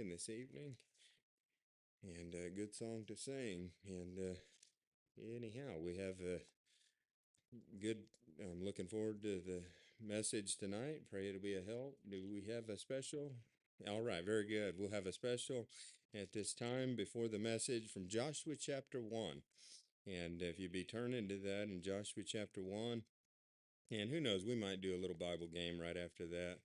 singing this evening, and a good song to sing. And anyhow, we have a good. I'm looking forward to the message tonight. Pray it'll be a help. Do we have a special? All right, very good. We'll have a special at this time before the message from Joshua chapter 1. And if you be turning to that in Joshua chapter 1, and who knows, we might do a little Bible game right after that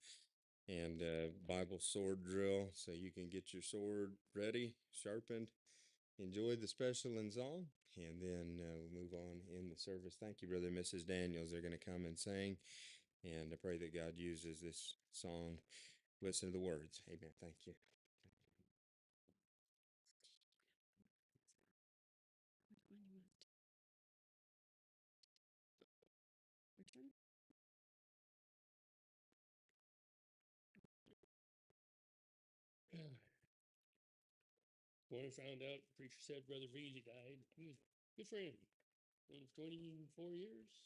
and Bible sword drill so you can get your sword ready, sharpened, enjoy the special and song, and then we'll move on in the service. Thank you, Brother and Mrs. Daniels. They're going to come and sing, and I pray that God uses this song. Listen to the words. Amen. Thank you. When I found out, the preacher said Brother Veazey died. He was a good friend. 24 years.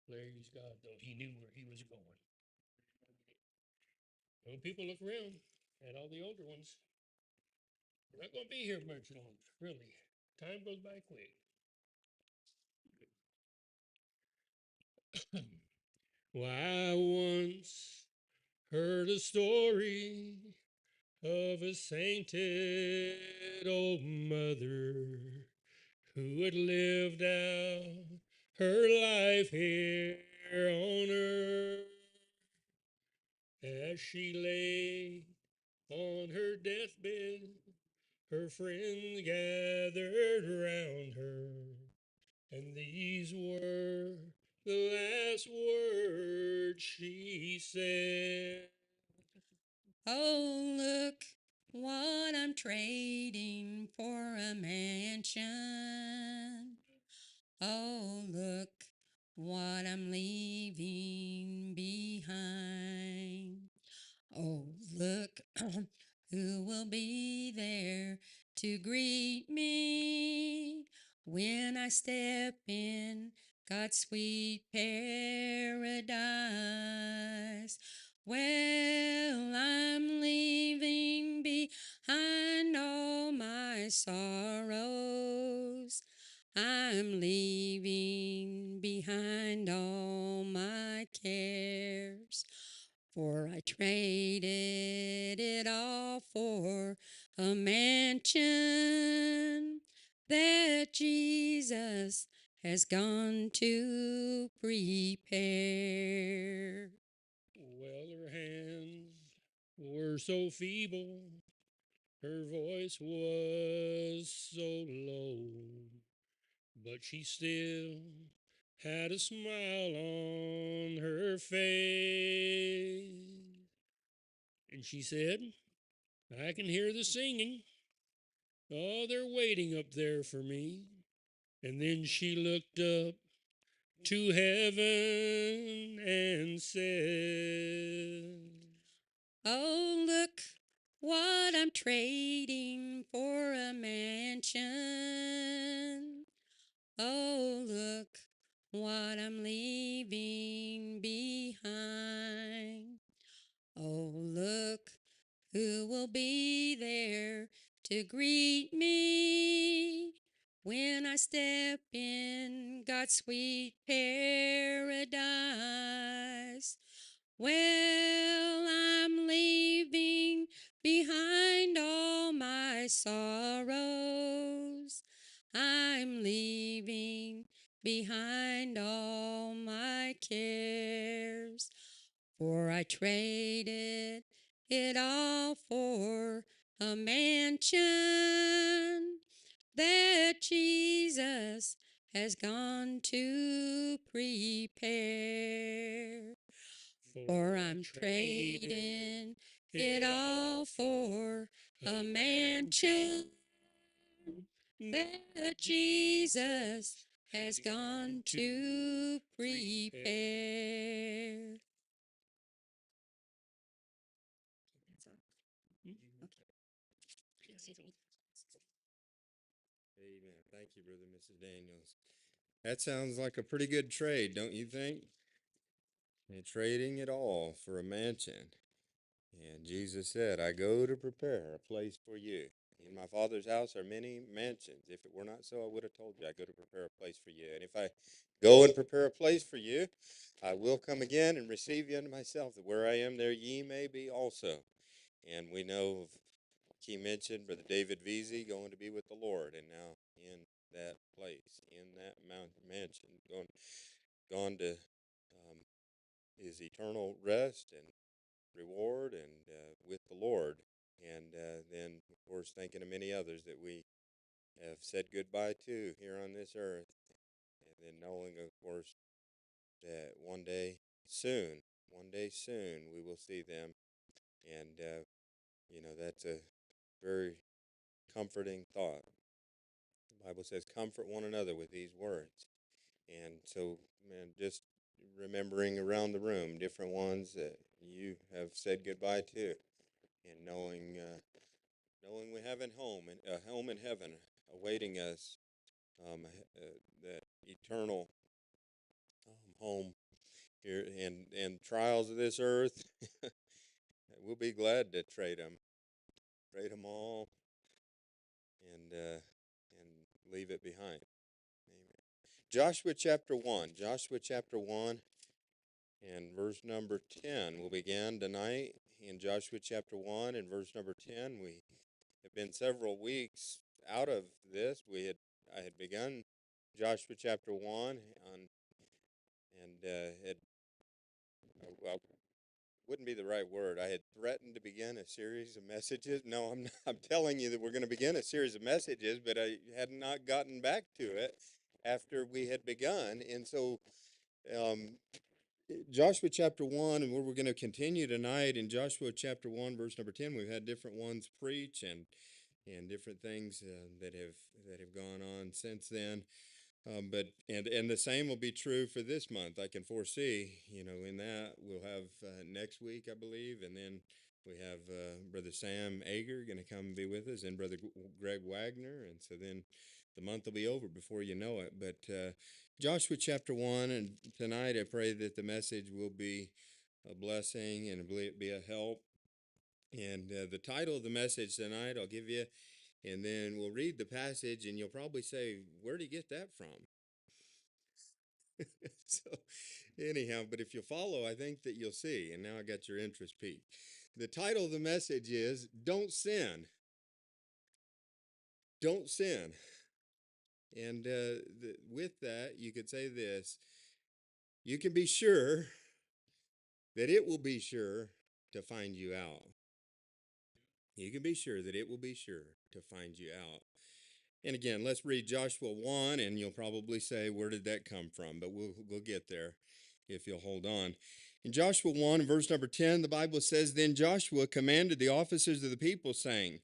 Praise God, though. He knew where he was going. When people look around at all the older ones, they're not going to be here much longer, really. Time goes by quick. Well, I once heard a story of a sainted old mother who had lived out her life here on earth. As she lay on her deathbed, her friends gathered round her, and these were the last words she said. Oh, look what I'm trading for a mansion. Oh, look what I'm leaving behind. Oh, look who will be there to greet me when I step in God's sweet paradise. Well, I'm leaving behind all my sorrows. I'm leaving behind all my cares. For I traded it all for a mansion that Jesus has gone to prepare. Well, her hands were so feeble, her voice was so low, but she still had a smile on her face. And she said, I can hear the singing. Oh, they're waiting up there for me. And then she looked up to heaven and said, Oh, look what I'm trading for a mansion. Oh, look what I'm leaving behind. Oh, look who will be there to greet me when I step in God's sweet paradise. Well, I'm leaving behind all my sorrows. I'm leaving behind all my cares. For I traded it all for a mansion that Jesus has gone to prepare. For I'm trading it all for a mansion that Jesus has gone to prepare. Amen. Thank you, Brother and Mrs. Daniels. That sounds like a pretty good trade, don't you think? And trading it all for a mansion. Jesus said, I go to prepare a place for you. In my Father's house are many mansions. If it were not so, I would have told you I go to prepare a place for you. And if I go and prepare a place for you, I will come again and receive you unto myself, that where I am, there ye may be also. And we know of Key mentioned Brother David Veazey going to be with the Lord, and now in that place, in that mansion, gone to his eternal rest and reward, and with the Lord. And then, of course, thinking of many others that we have said goodbye to here on this earth, and then knowing, of course, that one day soon, we will see them, and that's a very comforting thought. The Bible says, "Comfort one another with these words." And so, man, just remembering around the room different ones that you have said goodbye to, and knowing we have a home in heaven awaiting us, that eternal home here, and trials of this earth. We'll be glad to trade them all, and leave it behind. Amen. Joshua chapter 1 and verse number 10. We'll begin tonight in Joshua chapter 1 and verse number 10. We have been several weeks out of this. I had begun Joshua chapter 1 on, and had, well, wouldn't be the right word. I had threatened to begin a series of messages. No, I'm not, I'm telling you that we're going to begin a series of messages, but I had not gotten back to it after we had begun. And so um, Joshua chapter 1, and where we're going to continue tonight in Joshua chapter 1, verse number 10. We've had different ones preach, and different things that have gone on since then. But the same will be true for this month. I can foresee, in that we'll have next week, I believe, and then we have Brother Sam Ager going to come and be with us, and Brother Greg Wagner, and so then the month will be over before you know it. But Joshua chapter 1, and tonight I pray that the message will be a blessing and be a help. And the title of the message tonight I'll give you, and then we'll read the passage, and you'll probably say, where did he get that from? So, anyhow, but if you follow, I think that you'll see. And now I got your interest peaked. The title of the message is Don't Sin. Don't Sin. And with that, you could say this: you can be sure that it will be sure to find you out. You can be sure that it will be sure to find you out. And again, let's read Joshua 1, and you'll probably say, where did that come from? But we'll get there if you'll hold on. In Joshua 1, verse number 10, the Bible says, Then Joshua commanded the officers of the people, saying,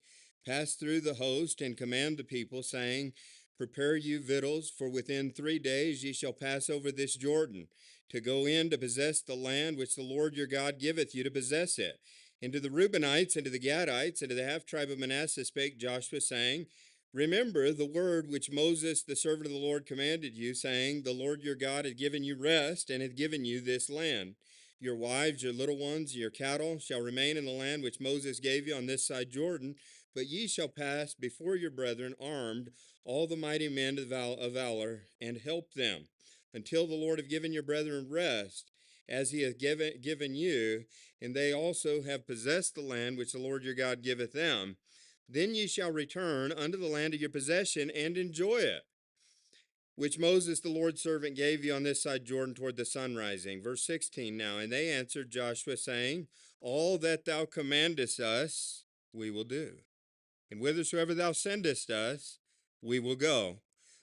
Pass through the host and command the people, saying, Prepare you victuals, for within 3 days ye shall pass over this Jordan, to go in to possess the land which the Lord your God giveth you to possess it. And to the Reubenites, and to the Gadites, and to the half tribe of Manasseh spake Joshua, saying, Remember the word which Moses, the servant of the Lord, commanded you, saying, The Lord your God hath given you rest, and hath given you this land. Your wives, your little ones, your cattle shall remain in the land which Moses gave you on this side Jordan, but ye shall pass before your brethren armed, all the mighty men of valor, and help them, until the Lord have given your brethren rest, as he hath given you, and they also have possessed the land which the Lord your God giveth them. Then ye shall return unto the land of your possession and enjoy it, which Moses the Lord's servant gave you on this side Jordan toward the sun rising. Verse 16 now, And they answered Joshua, saying, All that thou commandest us, we will do. And whithersoever thou sendest us, we will go.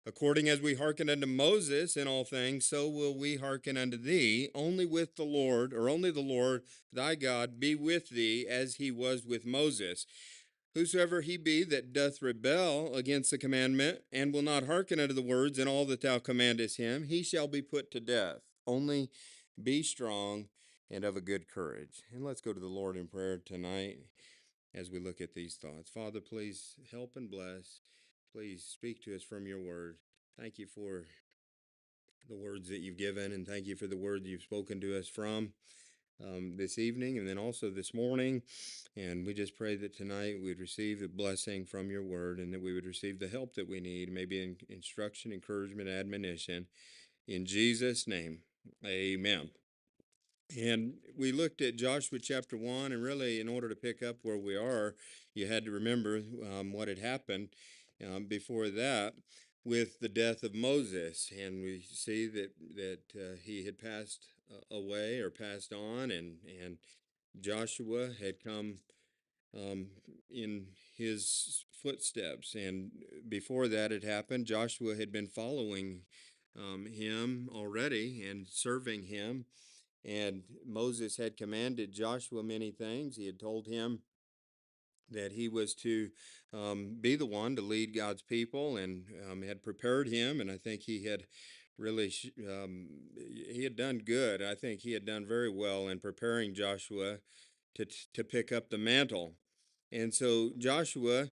According as we hearken unto Moses in all things, so will we hearken unto thee. Only the Lord thy God be with thee, as he was with Moses. Whosoever he be that doth rebel against the commandment, and will not hearken unto the words and all that thou commandest him, he shall be put to death. Only be strong and of a good courage. And let's go to the Lord in prayer tonight as we look at these thoughts. Father, please help and bless. Please speak to us from your word. Thank you for the words that you've given, and thank you for the word you've spoken to us from. this evening and then also this morning. And we just pray that tonight we'd receive a blessing from your word and that we would receive the help that we need, maybe in instruction, encouragement, admonition. In Jesus' name, amen. And we looked at Joshua chapter 1, and really, in order to pick up where we are, you had to remember what had happened before that with the death of Moses. And we see that he had passed away or passed on, and Joshua had come um, in his footsteps. And before that had happened, Joshua had been following him already and serving him. And Moses had commanded Joshua many things. He had told him that he was to be the one to lead God's people, and had prepared him. And I think he had really he had done good. I think he had done very well in preparing Joshua to pick up the mantle. And so Joshua,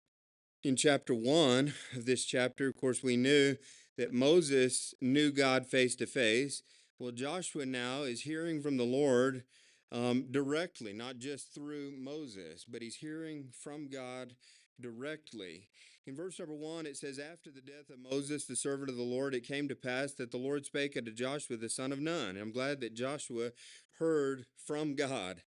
in chapter 1 of this chapter, of course, we knew that Moses knew God face to face. Well, Joshua now is hearing from the Lord directly, not just through Moses, but he's hearing from God directly. In verse number 1, it says, "After the death of Moses, the servant of the Lord, it came to pass that the Lord spake unto Joshua, the son of Nun." And I'm glad that Joshua heard from God.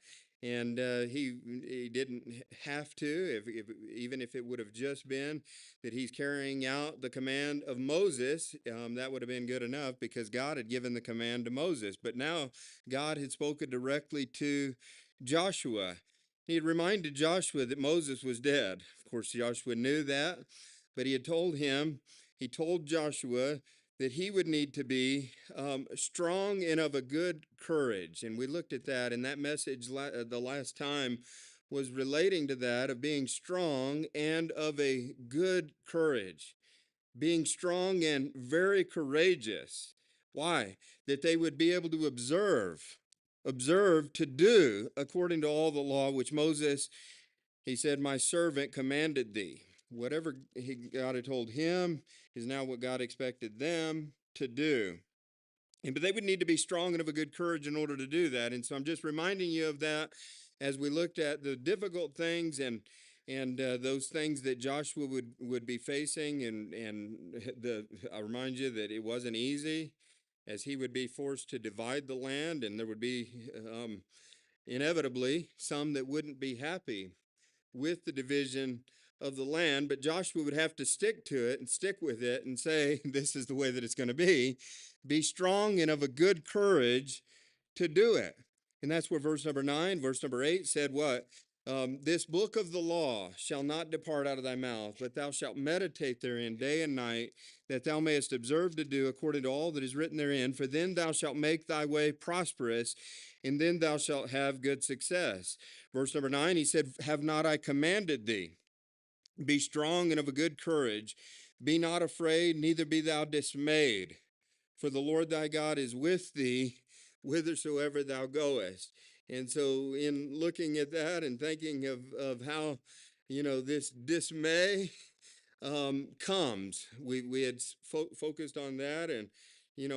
And he didn't have to, even if it would have just been that he's carrying out the command of Moses, that would have been good enough because God had given the command to Moses. But now God had spoken directly to Joshua. He had reminded Joshua that Moses was dead. Of course, Joshua knew that, but he told Joshua that he would need to be strong and of a good courage. And we looked at that, and that message the last time was relating to that of being strong and of a good courage. Being strong and very courageous. Why? That they would be able to observe to do according to all the law which Moses, he said, my servant commanded thee. Whatever God had told him is now what God expected them to do. But they would need to be strong and of a good courage in order to do that. And so I'm just reminding you of that as we looked at the difficult things and those things that Joshua would be facing. I remind you that it wasn't easy, as he would be forced to divide the land, and there would be inevitably some that wouldn't be happy with the division of the land, but Joshua would have to stick to it and stick with it and say, this is the way that it's going to be. Be strong and of a good courage to do it. And that's where verse number 8 said what? This book of the law shall not depart out of thy mouth, but thou shalt meditate therein day and night, that thou mayest observe to do according to all that is written therein. For then thou shalt make thy way prosperous, and then thou shalt have good success. Verse number 9, he said, have not I commanded thee? Be strong and of a good courage. Be not afraid, neither be thou dismayed. For the Lord thy God is with thee whithersoever thou goest. And so in looking at that and thinking of how, this dismay comes, we had focused on that. And,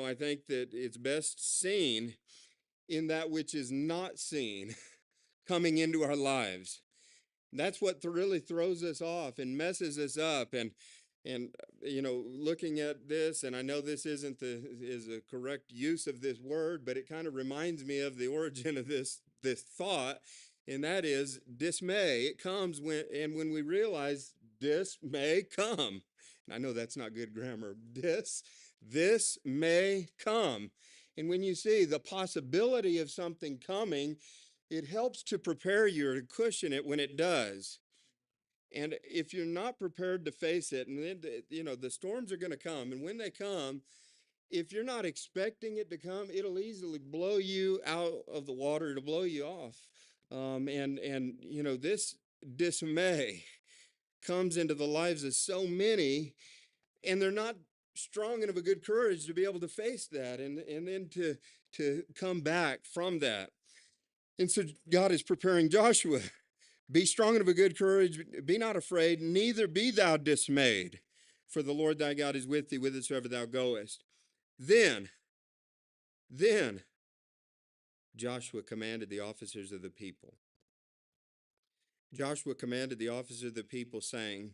I think that it's best seen in that which is not seen coming into our lives. That's what really throws us off and messes us up. And looking at this, and I know this isn't is a correct use of this word, but it kind of reminds me of the origin of this thought, and that is dismay. It comes when we realize this may come. And I know that's not good grammar. This may come. And when you see the possibility of something coming, it helps to prepare you or to cushion it when it does. And if you're not prepared to face it, and then, the storms are going to come, and when they come, if you're not expecting it to come, it'll easily blow you out of the water, to blow you off. This dismay comes into the lives of so many, and they're not strong enough of a good courage to be able to face that and then to come back from that. And so God is preparing Joshua. Be strong and of a good courage. Be not afraid, neither be thou dismayed. For the Lord thy God is with thee whithersoever thou goest. Then Joshua commanded the officers of the people. Joshua commanded the officers of the people, saying,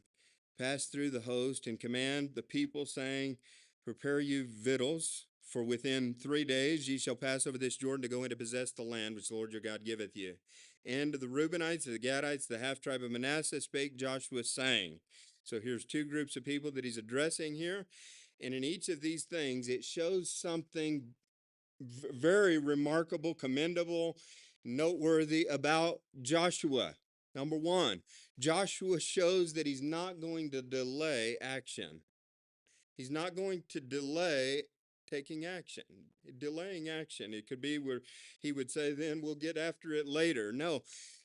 pass through the host and command the people, saying, prepare you victuals, for within 3 days ye shall pass over this Jordan to go in to possess the land which the Lord your God giveth you. And to the Reubenites, the Gadites, the half tribe of Manasseh spake Joshua, saying. So here's two groups of people that he's addressing here. And in each of these things, it shows something very remarkable, commendable, noteworthy about Joshua. Number one, Joshua shows that he's not going to delay action. He's not going to delay taking action, delaying action. It could be where he would say, then we'll get after it later. No,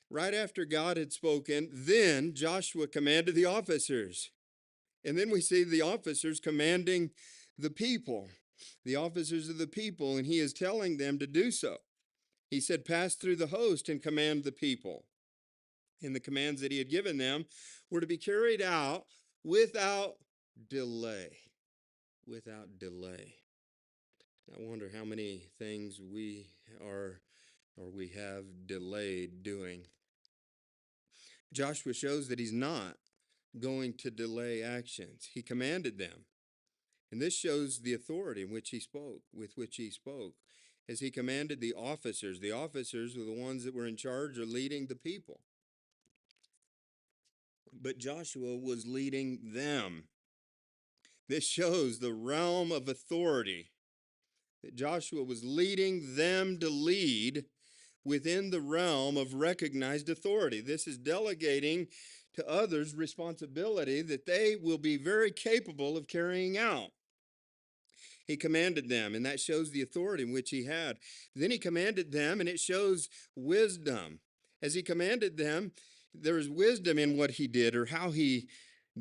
right after God had spoken, then Joshua commanded the officers. And then we see the officers commanding the people, the officers of the people, and he is telling them to do so. He said, pass through the host and command the people. And the commands that he had given them were to be carried out without delay. Without delay. I wonder how many things we are or we have delayed doing. Joshua shows that he's not going to delay actions. He commanded them. And this shows the authority in which he spoke, with which he spoke, as he commanded the officers. The officers were the ones that were in charge or leading the people. But Joshua was leading them. This shows the realm of authority that Joshua was leading them to lead within the realm of recognized authority. This is delegating to others responsibility that they will be very capable of carrying out. He commanded them, and that shows the authority in which he had. Then he commanded them, and it shows wisdom. As he commanded them, there is wisdom in what he did or how he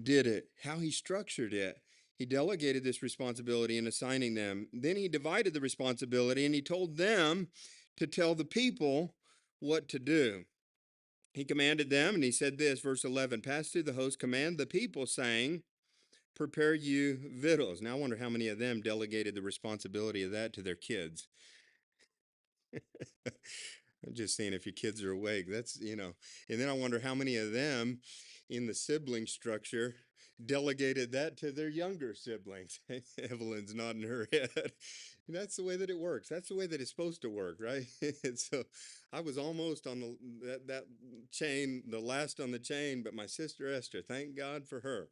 did it, how he structured it. He delegated this responsibility in assigning them. Then he divided the responsibility, and he told them to tell the people what to do. He commanded them, and he said this, verse 11, pass through the host, command the people, saying, prepare you victuals. Now, I wonder how many of them delegated the responsibility of that to their kids. I'm just saying, if your kids are awake, that's, and then I wonder how many of them in the sibling structure delegated that to their younger siblings. Evelyn's nodding her head. And that's the way that it works. That's the way that it's supposed to work, right? And so I was almost on that chain, the last on the chain, but my sister Esther, thank God for her.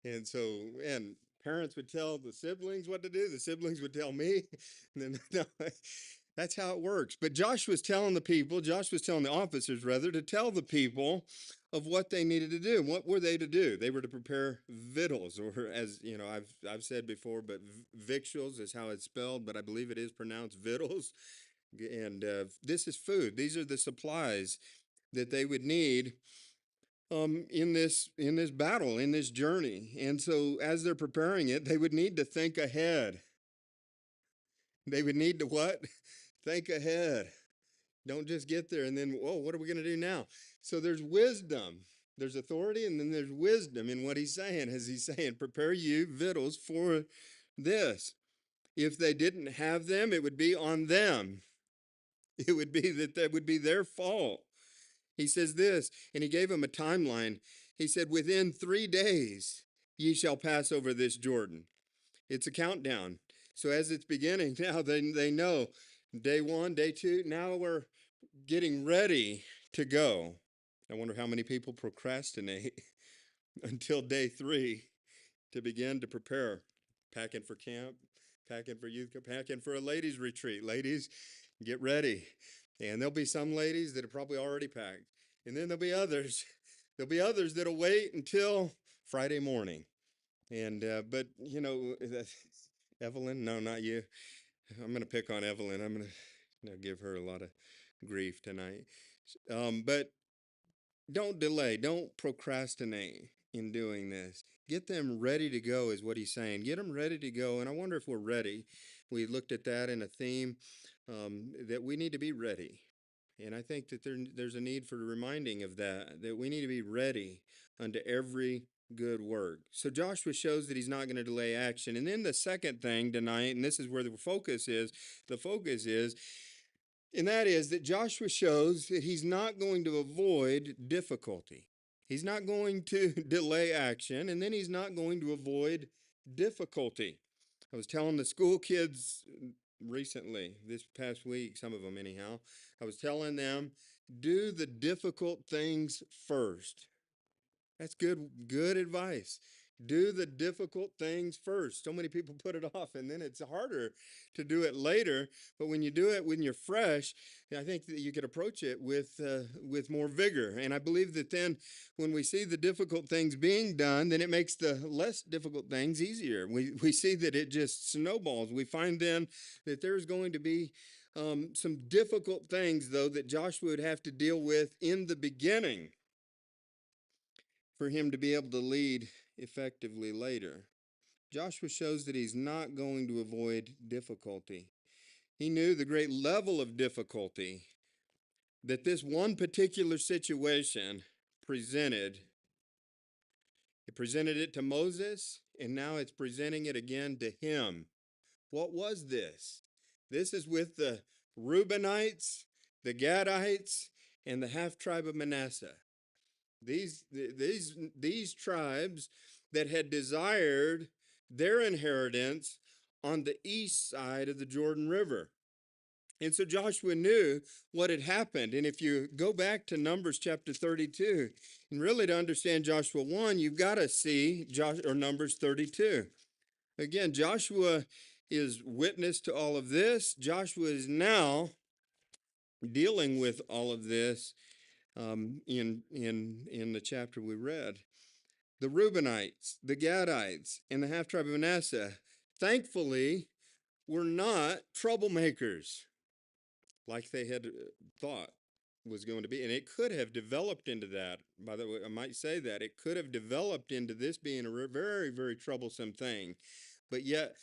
And so, and parents would tell the siblings what to do. The siblings would tell me. And then that's how it works. But Joshua's telling the people, Joshua's telling the officers, rather, to tell the people of what they needed to do. What were they to do? They were to prepare victuals, or as I've said before, but victuals is how it's spelled, but I believe it is pronounced victuals. And this is food. These are the supplies that they would need in this battle, in this journey. And so as they're preparing it, they would need to think ahead. They would need to what? Think ahead. Don't just get there and then, whoa, what are we going to do now? So there's wisdom. There's authority, and then there's wisdom in what he's saying. As he's saying, prepare you victuals for this. If they didn't have them, it would be on them. It would be that would be their fault. He says this, and he gave them a timeline. He said, within 3 days, ye shall pass over this Jordan. It's a countdown. So as it's beginning, now they know day 1, day 2, now we're getting ready to go. I wonder how many people procrastinate until day 3 to begin to prepare, packing for camp, packing for youth, packing for a ladies' retreat. Ladies, get ready. And there'll be some ladies that are probably already packed. And then there'll be others. There'll be others that'll wait until Friday morning. And, but, Evelyn, no, not you. I'm going to pick on Evelyn. I'm going to give her a lot of grief tonight. But don't delay. Don't procrastinate in doing this. Get them ready to go is what he's saying. Get them ready to go. And I wonder if we're ready. We looked at that in a theme that we need to be ready. And I think that there's a need for reminding of that we need to be ready unto every good work. So Joshua shows that he's not going to delay action. And then the second thing tonight, and this is where the focus is And that is that Joshua shows that he's not going to avoid difficulty. He's not going to delay action, and then he's not going to avoid difficulty. I was telling the school kids recently, this past week, some of them anyhow, I was telling them, do the difficult things first. That's good advice. Do the difficult things first. So many people put it off, and then it's harder to do it later. But when you do it when you're fresh, I think that you could approach it with more vigor. And I believe that then, when we see the difficult things being done, then it makes the less difficult things easier. We see that it just snowballs. We find then that there's going to be some difficult things, though, that Joshua would have to deal with in the beginning for him to be able to lead effectively later. Joshua shows that he's not going to avoid difficulty. He knew the great level of difficulty that this one particular situation presented. It presented it to Moses, and now it's presenting it again to him. What was this? This is with the Reubenites, the Gadites, and the half tribe of Manasseh. These tribes that had desired their inheritance on the east side of the Jordan River. And so Joshua knew what had happened. And if you go back to Numbers chapter 32, and really to understand Joshua 1, you've got to see Numbers 32. Again, Joshua is witness to all of this. Joshua is now dealing with all of this in the chapter we read. The Reubenites, the Gadites, and the half tribe of Manasseh, thankfully, were not troublemakers like they had thought was going to be. And it could have developed into that. By the way, I might say that. It could have developed into this being a very, very troublesome thing. But yet,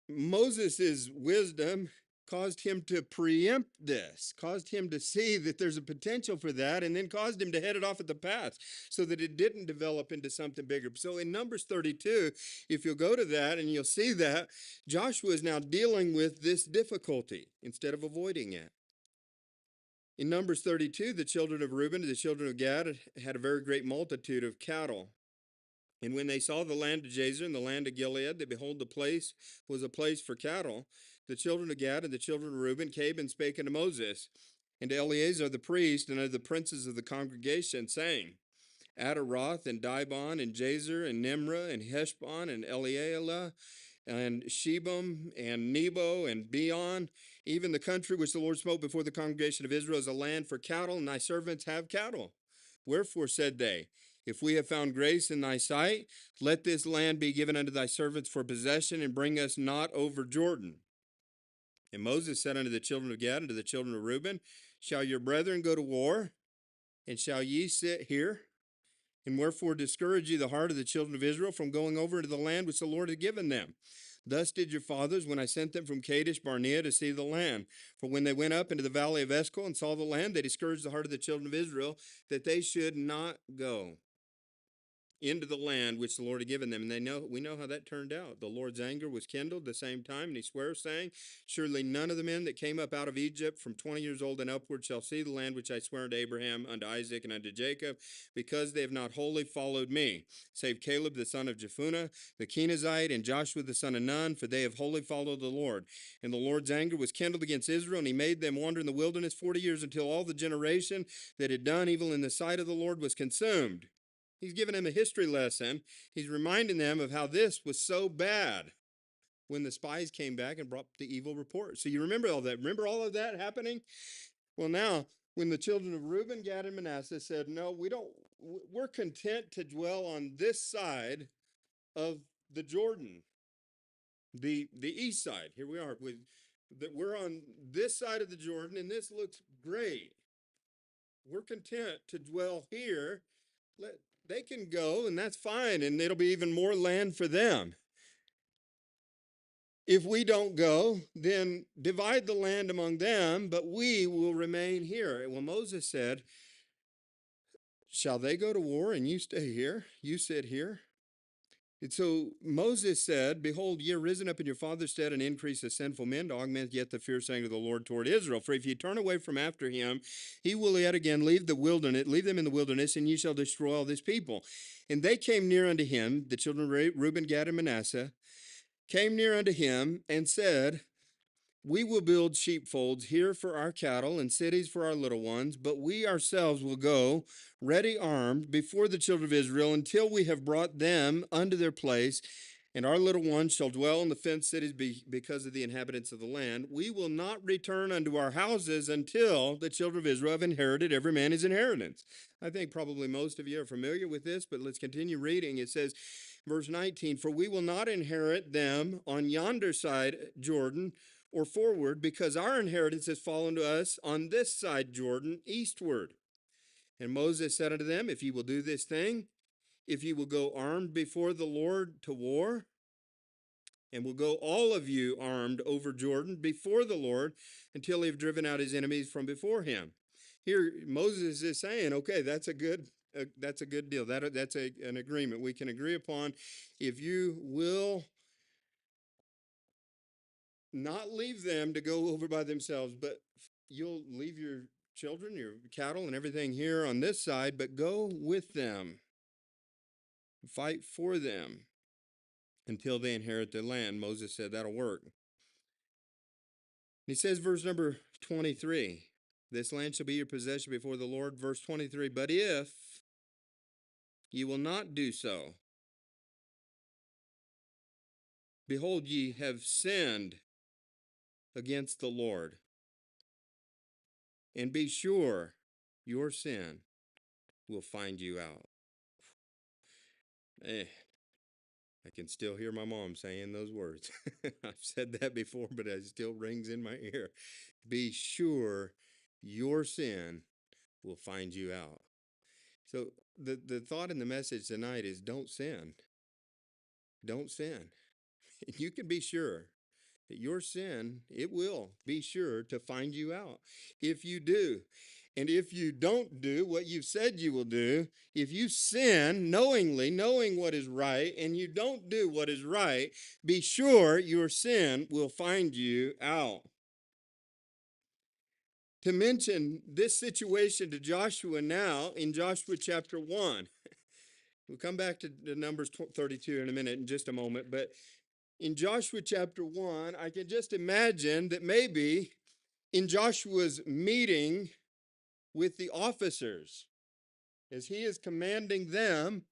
Moses' wisdom caused him to preempt this, caused him to see that there's a potential for that, and then caused him to head it off at the pass so that it didn't develop into something bigger. So in Numbers 32, if you'll go to that and you'll see that Joshua is now dealing with this difficulty instead of avoiding it. In Numbers 32, the children of Reuben and the children of Gad had a very great multitude of cattle. And when they saw the land of Jazer and the land of Gilead, they behold, the place was a place for cattle. The children of Gad and the children of Reuben came and spake unto Moses, and to Eleazar the priest, and unto the princes of the congregation, saying, Adaroth and Dibon and Jazer and Nimrah and Heshbon and Elealeh and Shebam and Nebo and Beon, even the country which the Lord smote before the congregation of Israel, is a land for cattle, and thy servants have cattle. Wherefore, said they, if we have found grace in thy sight, let this land be given unto thy servants for possession, and bring us not over Jordan. And Moses said unto the children of Gad and to the children of Reuben, shall your brethren go to war, and shall ye sit here? And wherefore discourage ye the heart of the children of Israel from going over into the land which the Lord had given them? Thus did your fathers when I sent them from Kadesh Barnea to see the land. For when they went up into the valley of Eshcol and saw the land, they discouraged the heart of the children of Israel that they should not go into the land which the Lord had given them. And we know how that turned out. The Lord's anger was kindled the same time, and he swears, saying, surely none of the men that came up out of Egypt from 20 years old and upward shall see the land which I swear unto Abraham, unto Isaac, and unto Jacob, because they have not wholly followed me, save Caleb the son of Jephunneh, the Kenizzite, and Joshua the son of Nun, for they have wholly followed the Lord. And the Lord's anger was kindled against Israel, and he made them wander in the wilderness 40 years, until all the generation that had done evil in the sight of the Lord was consumed. He's giving them a history lesson. He's reminding them of how this was so bad when the spies came back and brought the evil report. So you remember all that? Remember all of that happening? Well, now, when the children of Reuben, Gad, and Manasseh said, no, we're content to dwell on this side of the Jordan, the east side. Here we are. We're on this side of the Jordan, and this looks great. We're content to dwell here. They can go, and that's fine, and it'll be even more land for them. If we don't go, then divide the land among them, but we will remain here. Well, Moses said, shall they go to war and you stay here? You sit here? And so Moses said, Behold, ye are risen up in your father's stead and increase the sinful men to augment yet the fear saying of the Lord toward Israel. For if ye turn away from after him, he will yet again leave them in the wilderness, and ye shall destroy all this people. And they came near unto him, the children of Reuben, Gad, and Manasseh, came near unto him and said, We will build sheepfolds here for our cattle and cities for our little ones, but we ourselves will go ready armed before the children of Israel until we have brought them unto their place, and our little ones shall dwell in the fenced cities because of the inhabitants of the land. We will not return unto our houses until the children of Israel have inherited every man his inheritance. I think probably most of you are familiar with this, but let's continue reading. It says, verse 19, For we will not inherit them on yonder side Jordan, or forward, because our inheritance has fallen to us on this side Jordan, eastward. And Moses said unto them, If ye will do this thing, if ye will go armed before the Lord to war, and will go all of you armed over Jordan before the Lord until he have driven out his enemies from before him. Here Moses is saying, okay, that's a good deal. That's an agreement we can agree upon. If you will not leave them to go over by themselves, but you'll leave your children, your cattle, and everything here on this side, but go with them. Fight for them until they inherit the land. Moses said that'll work. He says, verse number 23, This land shall be your possession before the Lord. Verse 23, But if ye will not do so, behold, ye have sinned against the Lord. And be sure your sin will find you out. I can still hear my mom saying those words. I've said that before, but it still rings in my ear. Be sure your sin will find you out. So the thought in the message tonight is don't sin. Don't sin. You can be sure that your sin, it will be sure to find you out if you do. And if you don't do what you've said you will do, if you sin knowingly, knowing what is right, and you don't do what is right, be sure your sin will find you out. To mention this situation to Joshua now in Joshua chapter 1. We'll come back to Numbers 32 in a minute, in just a moment, but in Joshua chapter 1, I can just imagine that maybe in Joshua's meeting with the officers, as he is commanding them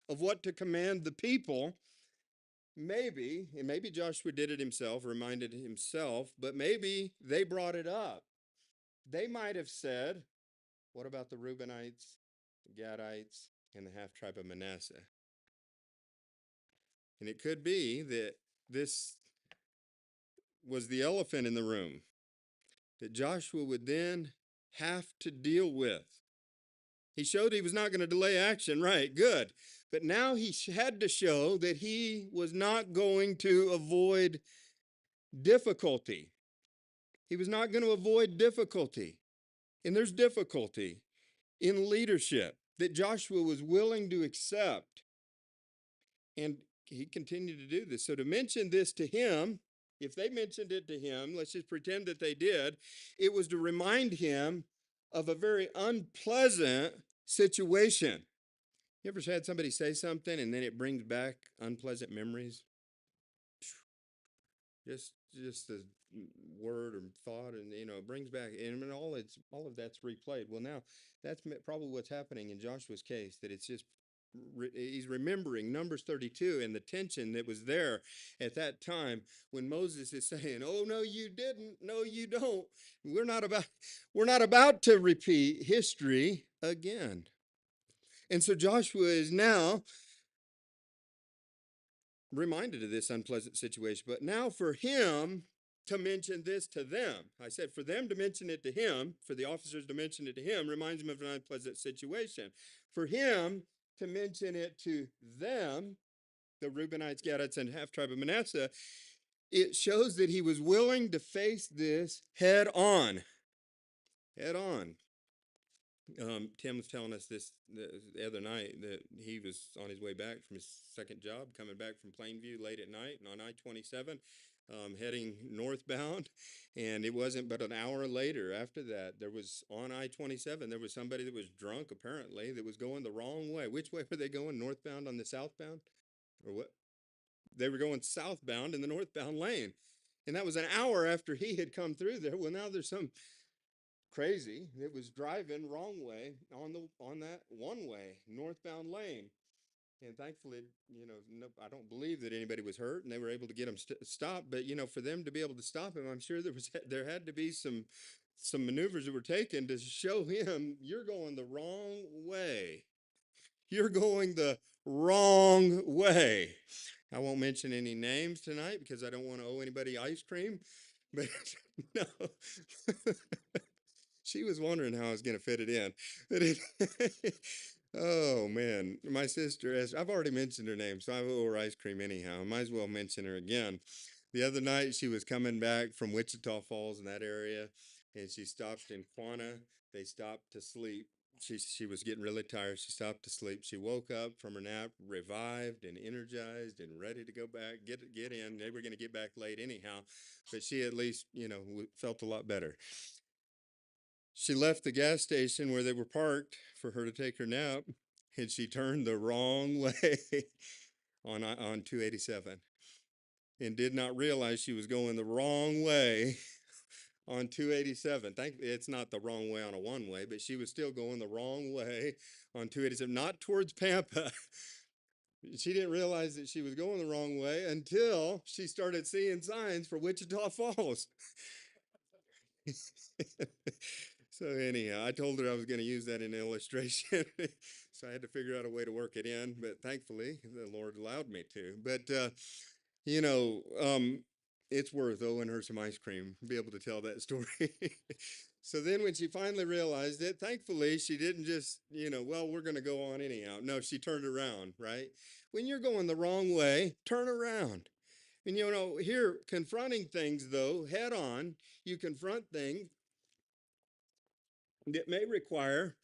of what to command the people, maybe Joshua did it himself, reminded himself, but maybe they brought it up. They might have said, what about the Reubenites, the Gadites, and the half-tribe of Manasseh? And it could be that this was the elephant in the room that Joshua would then have to deal with. He showed he was not going to delay action, right? Good. But now he had to show that he was not going to avoid difficulty. He was not going to avoid difficulty. And there's difficulty in leadership that Joshua was willing to accept. And he continued to do this. So to mention this to him, if they mentioned it to him, let's just pretend that they did, it was to remind him of a very unpleasant situation. You ever had somebody say something and then it brings back unpleasant memories? Just the word or thought, and it brings back, and all of that's replayed. Well, now that's probably what's happening in Joshua's case. That it's just he's remembering Numbers 32 and the tension that was there at that time when Moses is saying, "Oh no, you didn't. No, you don't. We're not about to repeat history again." And so Joshua is now reminded of this unpleasant situation. But now for him to mention this to them, I said for them to mention it to him, for the officers to mention it to him, reminds him of an unpleasant situation. For him to mention it to them, the Reubenites, Gadites, and half-tribe of Manasseh, it shows that he was willing to face this head on. Head on. Tim was telling us this the other night that he was on his way back from his second job, coming back from Plainview late at night and on I-27, heading northbound. And it wasn't but an hour later after that, there was on I-27, there was somebody that was drunk apparently that was going the wrong way. Which way were they going? Northbound on the southbound? Or what? They were going southbound in the northbound lane. And that was an hour after he had come through there. Well, now there's some crazy that was driving wrong way on that one way northbound lane. And thankfully, no, I don't believe that anybody was hurt, and they were able to get him stopped. But for them to be able to stop him, I'm sure there had to be some maneuvers that were taken to show him you're going the wrong way. You're going the wrong way. I won't mention any names tonight because I don't want to owe anybody ice cream. But no. She was wondering how I was going to fit it in. Oh man, my sister Esther. I've already mentioned her name, so I owe her ice cream anyhow. I might as well mention her again. The other night, she was coming back from Wichita Falls in that area, and she stopped in Quanah. They stopped to sleep. She was getting really tired. She stopped to sleep. She woke up from her nap, revived and energized and ready to go back, get in. They were going to get back late anyhow, but she at least felt a lot better. She left the gas station where they were parked for her to take her nap, and she turned the wrong way on 287 and did not realize she was going the wrong way on 287. Thankfully, it's not the wrong way on a one-way, but she was still going the wrong way on 287, not towards Pampa. She didn't realize that she was going the wrong way until she started seeing signs for Wichita Falls. So anyhow, I told her I was going to use that in an illustration. So I had to figure out a way to work it in, but thankfully the Lord allowed me to. But you know, it's worth owing her some ice cream to be able to tell that story. So then when she finally realized it, thankfully she didn't just, well, we're going to go on anyhow. No, she turned around, right? When you're going the wrong way, turn around. And here, confronting things though, head on, you confront things that may require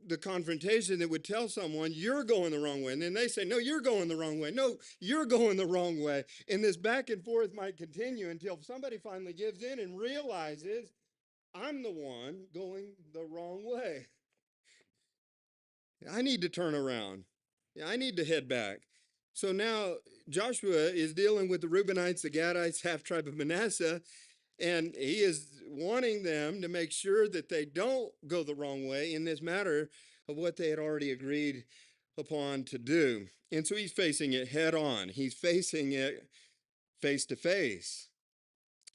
the confrontation that would tell someone you're going the wrong way. And then they say, no, you're going the wrong way. No, you're going the wrong way. And this back and forth might continue until somebody finally gives in and realizes I'm the one going the wrong way. I need to turn around. I need to head back. So now Joshua is dealing with the Reubenites, the Gadites, half tribe of Manasseh, and he is wanting them to make sure that they don't go the wrong way in this matter of what they had already agreed upon to do. And so he's facing it head on. He's facing it face to face.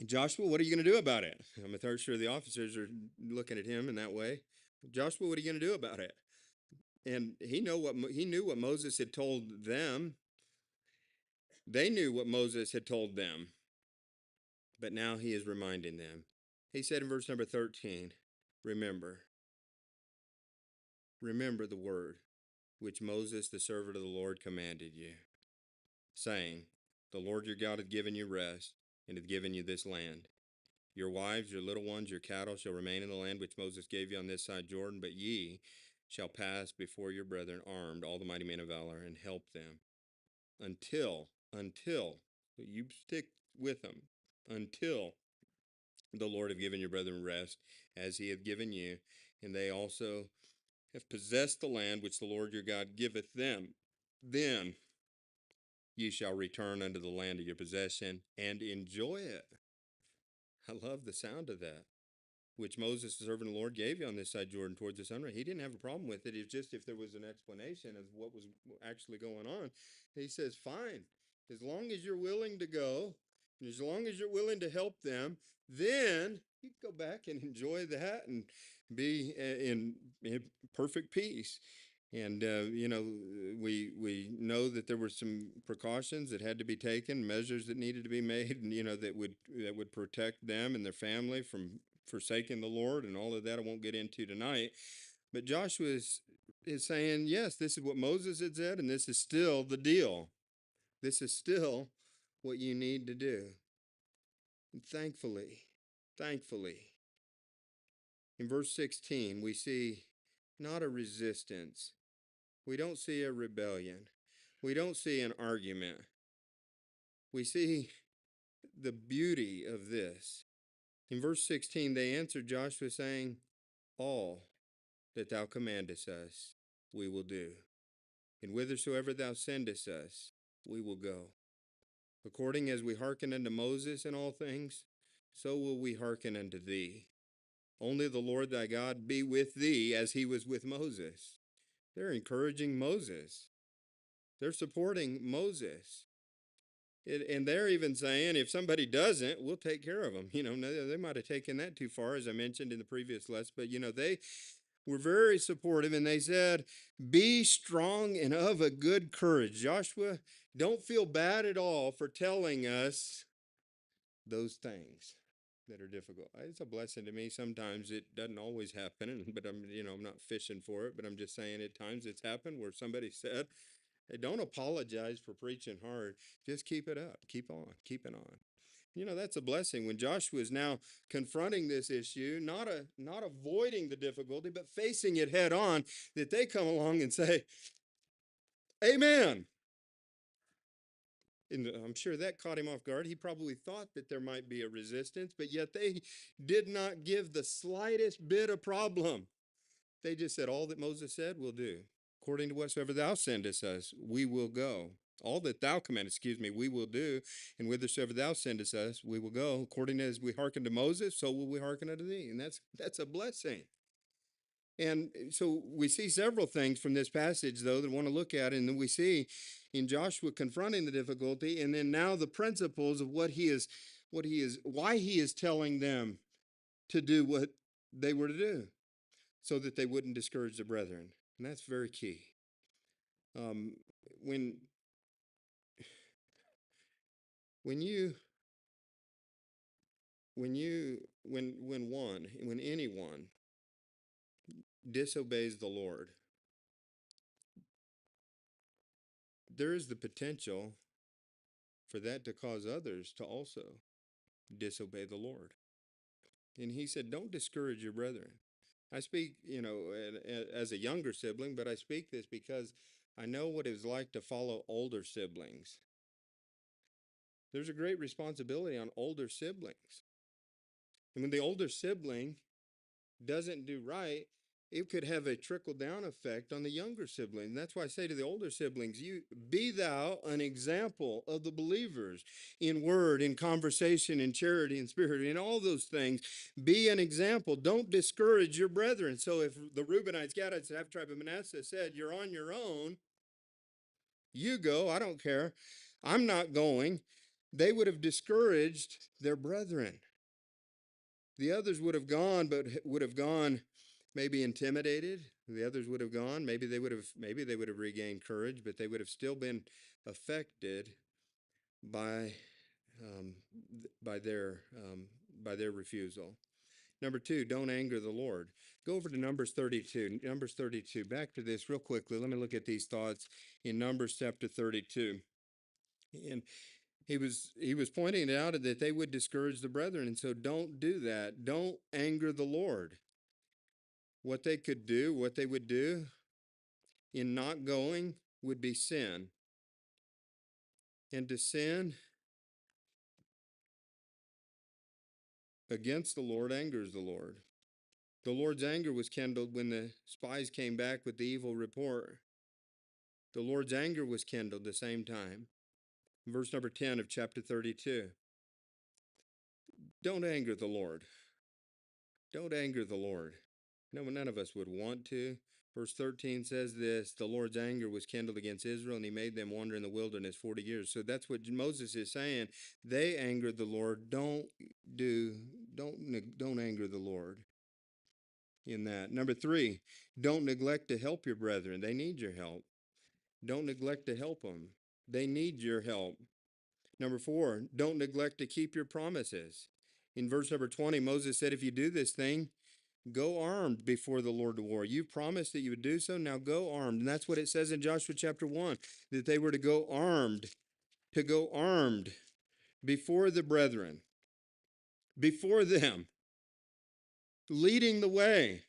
Joshua, what are you going to do about it? I'm sure the officers are looking at him in that way. Joshua, what are you going to do about it? And he knew what Moses had told them. They knew what Moses had told them. But now he is reminding them. He said in verse number 13, remember the word which Moses, the servant of the Lord, commanded you, saying, the Lord your God hath given you rest, and hath given you this land. Your wives, your little ones, your cattle shall remain in the land which Moses gave you on this side Jordan, but ye shall pass before your brethren armed, all the mighty men of valor, and help them until you stick with them, until the Lord have given your brethren rest, as he hath given you, and they also have possessed the land which the Lord your God giveth them. Then ye shall return unto the land of your possession and enjoy it. I love the sound of that. Which Moses, the servant of the Lord, gave you on this side Jordan towards the sunrise. He didn't have a problem with it. It's just if there was an explanation of what was actually going on. He says, fine, as long as you're willing to go, and as long as you're willing to help them, then you can go back and enjoy that and be in perfect peace. And we know that there were some precautions that had to be taken, measures that needed to be made, and that would protect them and their family from forsaking the Lord and all of that. I won't get into tonight. But Joshua is saying, yes, this is what Moses had said, and this is still the deal. This is still what you need to do. And thankfully, in verse 16, we see not a resistance. We don't see a rebellion. We don't see an argument. We see the beauty of this. In verse 16, they answered Joshua, saying, all that thou commandest us, we will do. And whithersoever thou sendest us, we will go. According as we hearken unto Moses in all things, so will we hearken unto thee. Only the Lord thy God be with thee as he was with Moses. They're encouraging Moses. They're supporting Moses. And they're even saying, if somebody doesn't, we'll take care of them. They might have taken that too far, as I mentioned in the previous lesson. But, they were very supportive, and they said, be strong and of a good courage. Joshua, don't feel bad at all for telling us those things that are difficult. It's a blessing to me. Sometimes it doesn't always happen, but I'm not fishing for it, but I'm just saying at times it's happened where somebody said, hey, don't apologize for preaching hard. Just keep it up. Keep on. Keep it on. That's a blessing when Joshua is now confronting this issue, not avoiding the difficulty, but facing it head on, that they come along and say, amen. And I'm sure that caught him off guard. He probably thought that there might be a resistance, but yet they did not give the slightest bit of problem. They just said, all that Moses said, we'll do. According to whatsoever thou sendest us, we will go. All that thou commandest, we will do. And whithersoever thou sendest us, we will go. According as we hearken to Moses, so will we hearken unto thee. And that's a blessing. And so we see several things from this passage, though, that I want to look at. And then we see in Joshua confronting the difficulty, and then now the principles of why he is telling them to do what they were to do, so that they wouldn't discourage the brethren. And that's very key. When anyone disobeys the Lord, there is the potential for that to cause others to also disobey the Lord. And he said, don't discourage your brethren. I speak, as a younger sibling, but I speak this because I know what it was like to follow older siblings. There's a great responsibility on older siblings. And when the older sibling doesn't do right, it could have a trickle-down effect on the younger sibling. And that's why I say to the older siblings, you be thou an example of the believers in word, in conversation, in charity, in spirit, in all those things. Be an example. Don't discourage your brethren. So if the Reubenites, Gadites, half tribe of Manasseh said, you're on your own, you go, I don't care, I'm not going, they would have discouraged their brethren. The others would have gone, but would have gone maybe intimidated. The others would have gone. Maybe they would have regained courage, but they would have still been affected by their refusal. Number 2, don't anger the Lord. Go over to Numbers 32. Numbers 32. Back to this real quickly. Let me look at these thoughts in Numbers chapter 32. And he was pointing out that they would discourage the brethren, and so don't do that. Don't anger the Lord. What they would do in not going would be sin. And to sin against the Lord angers the Lord. The Lord's anger was kindled when the spies came back with the evil report. The Lord's anger was kindled the same time. Verse number 10 of chapter 32. Don't anger the Lord. Don't anger the Lord. No, none of us would want to. Verse 13 says this, the Lord's anger was kindled against Israel, and he made them wander in the wilderness 40 years. So that's what Moses is saying. They angered the Lord. Don't anger the Lord in that. Number 3, don't neglect to help your brethren. They need your help. Don't neglect to help them. They need your help. Number 4, don't neglect to keep your promises. In verse number 20, Moses said, if you do this thing, go armed before the Lord to war. You promised that you would do so. Now go armed. And that's what it says in Joshua chapter 1, that they were to go armed before the brethren, before them, leading the way,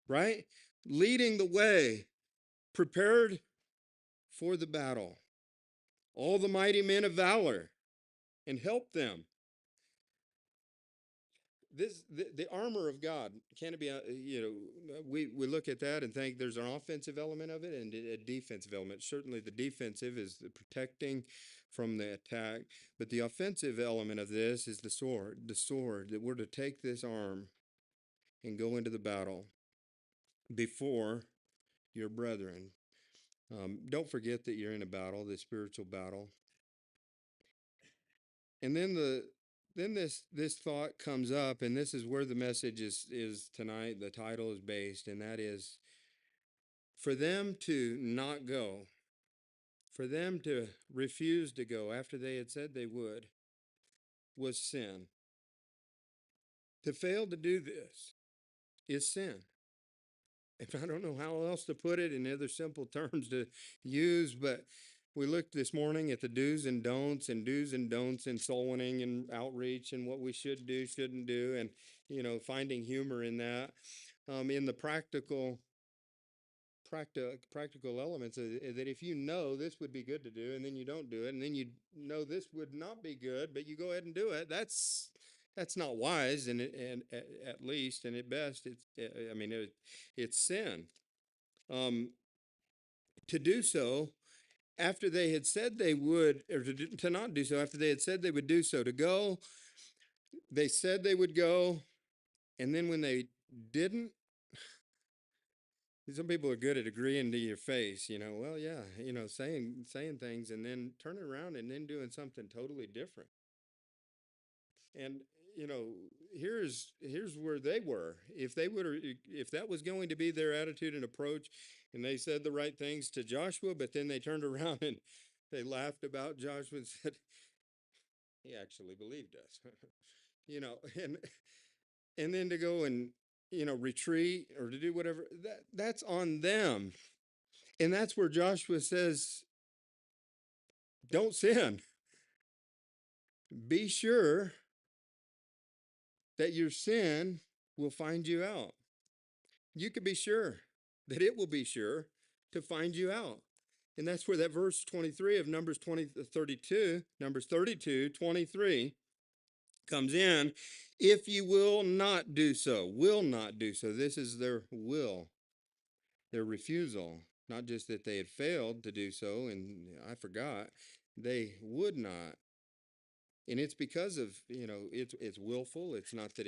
right? leading the way, prepared for the battle. All the mighty men of valor, and help them. The armor of God, can it be? We look at that and think there's an offensive element of it and a defensive element. Certainly, the defensive is the protecting from the attack, but the offensive element of this is the sword. The sword that we're to take this arm and go into the battle before your brethren. Don't forget that you're in a battle, the spiritual battle. And then this thought comes up, and this is where the message is tonight. The title is based, and that is for them to not go, for them to refuse to go after they had said they would, was sin. To fail to do this is sin. And I don't know how else to put it in other simple terms to use, but we looked this morning at the do's and don'ts in soul winning and outreach and what we should do, shouldn't do, and finding humor in that. In the practical elements that if you know this would be good to do and then you don't do it, and then you know this would not be good, but you go ahead and do it, that's not wise, and at least and at best it's sin. To do so after they had said they would, or to not do so after they had said they would do so. To go, they said they would go, and then when they didn't, some people are good at agreeing to your face, well, yeah, saying things and then turning around and then doing something totally different. And here's where they were. If that was going to be their attitude and approach, and they said the right things to Joshua, but then they turned around and they laughed about Joshua and said, he actually believed us. and then to go and retreat or to do whatever, that's on them. And that's where Joshua says, don't sin. Be sure that your sin will find you out. You can be sure that it will be sure to find you out. And that's where that verse 23 of Numbers 32, 23 comes in. If you will not do so, This is their will, their refusal. Not just that they had failed to do so, and I forgot, they would not. And it's because of, it's willful. It's not that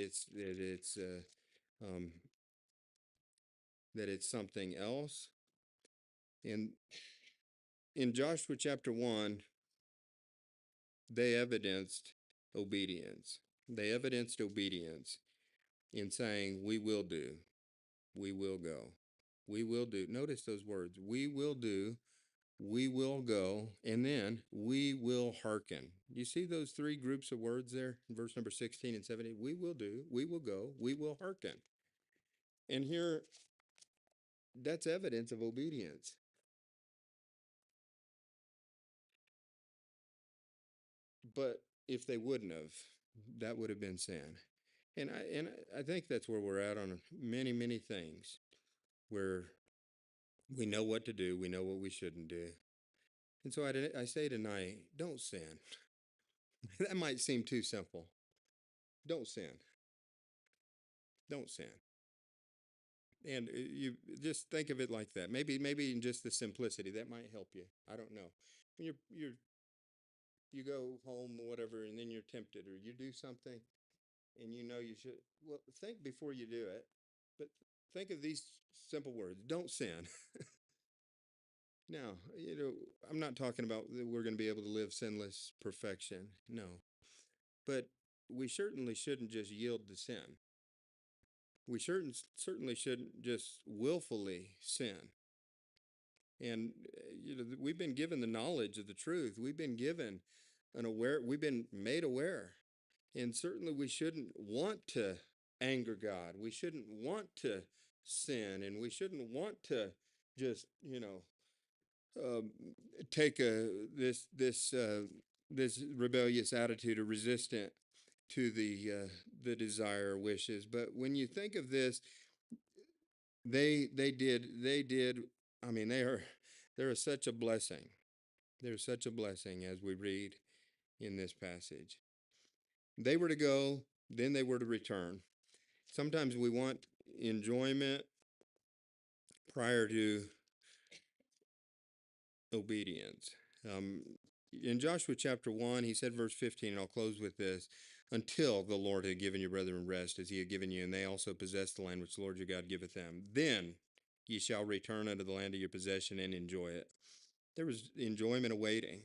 um, it's something else. And in Joshua chapter 1, they evidenced obedience. They evidenced obedience in saying, we will do, we will go, we will do. Notice those words, we will do, we will go, and then we will hearken. You see those three groups of words there in verse number 16 and 17? We will do, we will go, we will hearken. And here, that's evidence of obedience. But if they wouldn't have, that would have been sin. And I think that's where we're at on many, many things, where we know what to do, we know what we shouldn't do. And so I say tonight, don't sin. That might seem too simple. Don't sin. Don't sin. And you just think of it like that. Maybe in just the simplicity that might help you. I don't know. When you go home or whatever, and then you're tempted, or you do something, and you should. Well, think before you do it. But think of these simple words: don't sin. Now, I'm not talking about that we're going to be able to live sinless perfection. No. But we certainly shouldn't just yield to sin. We certainly shouldn't just willfully sin. And we've been given the knowledge of the truth. We've been given we've been made aware. And certainly we shouldn't want to anger God. We shouldn't want to sin, and we shouldn't want to just, um, take this rebellious attitude or resistant to the desire or wishes. But when you think of this, they did. I mean, they're such a blessing. They're such a blessing as we read in this passage. They were to go, then they were to return. Sometimes we want enjoyment prior to obedience. Um, in Joshua chapter 1, he said, verse 15, and I'll close with this, until the Lord had given your brethren rest as he had given you, and they also possessed the land which the Lord your God giveth them. Then ye shall return unto the land of your possession and enjoy it. There was enjoyment awaiting,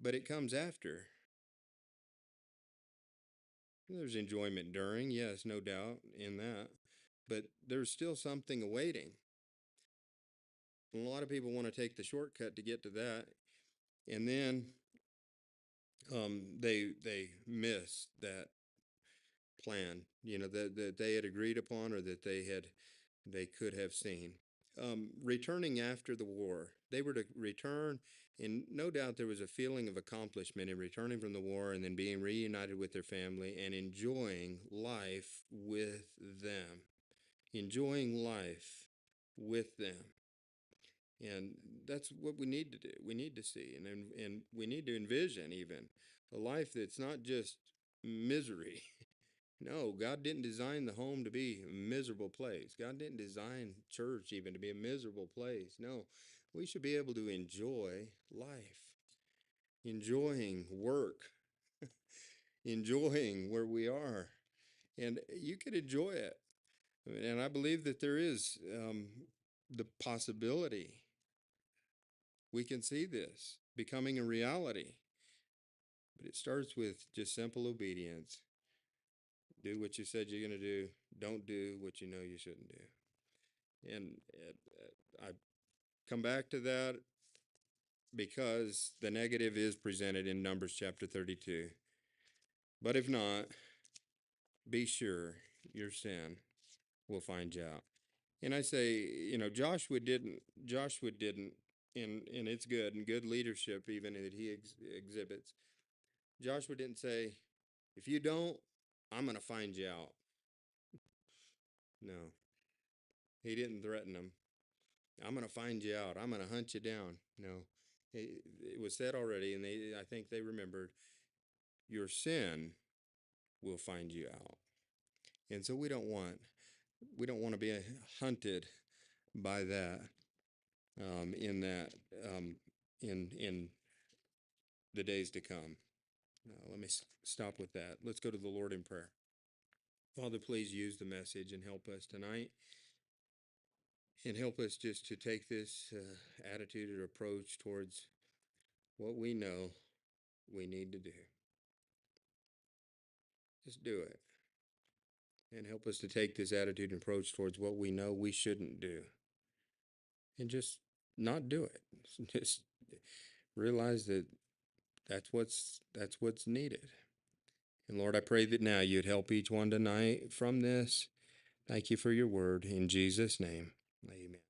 but it comes after. There's enjoyment during, yes, no doubt in that, but there's still something awaiting. And a lot of people want to take the shortcut to get to that, and then they miss that plan, that they had agreed upon or that they could have seen. Returning after the war, they were to return, and no doubt there was a feeling of accomplishment in returning from the war and then being reunited with their family and enjoying life with them. Enjoying life with them. And that's what we need to do. We need to see, and we need to envision even a life that's not just misery. No, God didn't design the home to be a miserable place. God didn't design church even to be a miserable place. No, we should be able to enjoy life, enjoying work, enjoying where we are. And you could enjoy it. And I believe that there is the possibility. We can see this becoming a reality. But it starts with just simple obedience. Do what you said you're going to do. Don't do what you know you shouldn't do. And I come back to that because the negative is presented in Numbers chapter 32. But if not, be sure your sin will find you out. And I say, Joshua didn't, and it's good, and good leadership even that he exhibits. Joshua didn't say, if you don't, I'm going to find you out. No, he didn't threaten them. I'm going to find you out. I'm going to hunt you down. No, it was said already, and I think they remembered, your sin will find you out. And so we don't want to be hunted by that, in that, in the days to come. Let me stop with that. Let's go to the Lord in prayer. Father, please use the message and help us tonight. And help us just to take this attitude or approach towards what we know we need to do. Just do it. And help us to take this attitude and approach towards what we know we shouldn't do. And just not do it. Just realize that that's what's needed. And Lord, I pray that now you'd help each one tonight from this. Thank you for your word. In Jesus' name, amen.